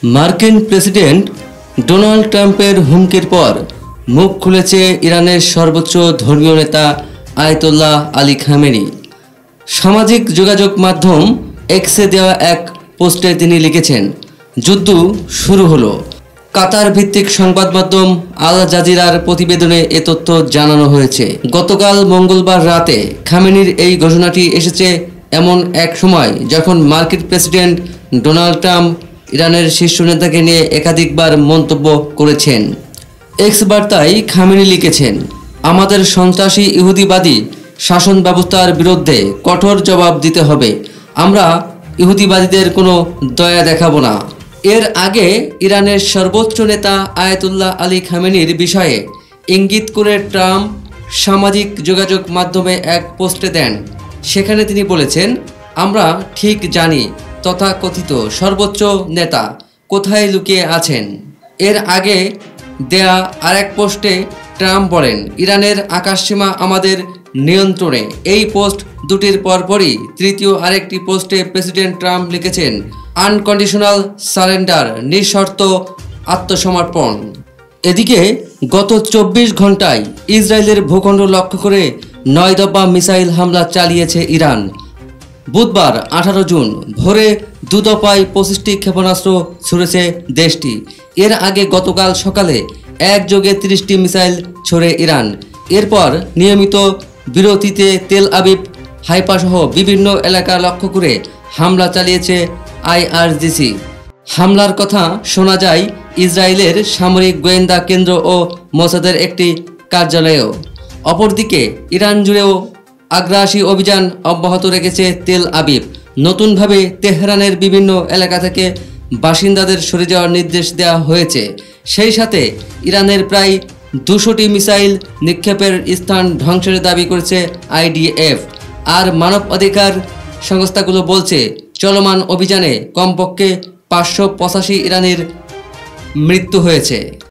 মার্কিন president Donald ট্রাম্পের হুমকির পর মুখ খুলেছে ইরানের সর্বোচ্চ ধর্মীয় নেতা আয়াতুল্লাহ আলী খামেনি। সামাজিক যোগাযোগ মাধ্যম এক্সে দেওয়া এক পোস্টে তিনি লিখেছেন, যুদ্ধ শুরু হলো। কাতার ভিত্তিক সংবাদ মাধ্যম আল জাজিরার প্রতিবেদনে এ তথ্য জানানো হয়েছে। গতকাল মঙ্গলবার রাতে খামেনির এই ঘোষণাটি এসেছে এমন এক সময় যখন মার্কিন প্রেসিডেন্ট ডোনাল্ড ট্রাম্প ইরানের শীর্ষ নেতাকে নিয়ে একাধিকবার মন্তব্য করেছেন। এক্স বার্তায় খামেনি লিখেছেন, আমাদের সন্ত্রাসী ইহুদিবাদী শাসন ব্যবস্থার বিরুদ্ধে কঠোর জবাব দিতে হবে। আমরা ইহুদিবাদীদের কোনো দয়া দেখাবো না। এর আগে ইরানের সর্বোচ্চ নেতা আয়াতুল্লাহ আলী খামেনির বিষয়ে ইঙ্গিত করে ট্রাম্প সামাজিক যোগাযোগ মাধ্যমে এক পোস্টে দেন। সেখানে তিনি বলেছেন, আমরা ঠিক জানি তথাকথিত সর্বোচ্চ নেতা কোথায় লুকিয়ে আছেন। এর আগে দেয়া আরেক পোস্টে ট্রাম্প বলেন, ইরানের আকাশসীমা আমাদের নিয়ন্ত্রণে। এই পোস্ট দুটির পরপরই তৃতীয় আরেকটি পোস্টে প্রেসিডেন্ট ট্রাম্প লিখেছেন, আনকন্ডিশনাল সারেন্ডার, নিঃশর্ত আত্মসমর্পণ। এদিকে গত 24 ঘন্টায় ইসরায়েলের ভূখণ্ড লক্ষ্য করে 9 দফা মিসাইল হামলা চালিয়েছে ইরান। বুধবার 18 জুন ভোরে 2 দফায় 25টি ক্ষেপণাস্ত্র ছুড়েছে দেশটি। এর আগে গতকাল সকালে একযোগে 30টি মিসাইল ছোড়ে ইরান। এরপর নিয়মিত বিরতিতে তেল আবিব, হাইফা সহ বিভিন্ন এলাকা লক্ষ্য করে হামলা চালিয়েছে আইআরজিসি। হামলার কথা শোনা যায় ইসরায়েলের সামরিক গোয়েন্দা কেন্দ্র ও মোসাদের একটি কার্যালয়েও। অপরদিকে ইরান জুড়েও আগ্রাসী অভিযান অব্যাহত রেখেছে তেল আবিব। নতুনভাবে তেহরানের বিভিন্ন এলাকা থেকে বাসিন্দাদের সরে যাওয়ার নির্দেশ দেওয়া হয়েছে। সেই সাথে ইরানের প্রায় 200টি মিসাইল নিক্ষেপের স্থান ধ্বংসের দাবি করেছে আইডিএফ। আর মানবাধিকার সংস্থাগুলো বলছে, চলমান অভিযানে কমপক্ষে 585 ইরানির মৃত্যু হয়েছে।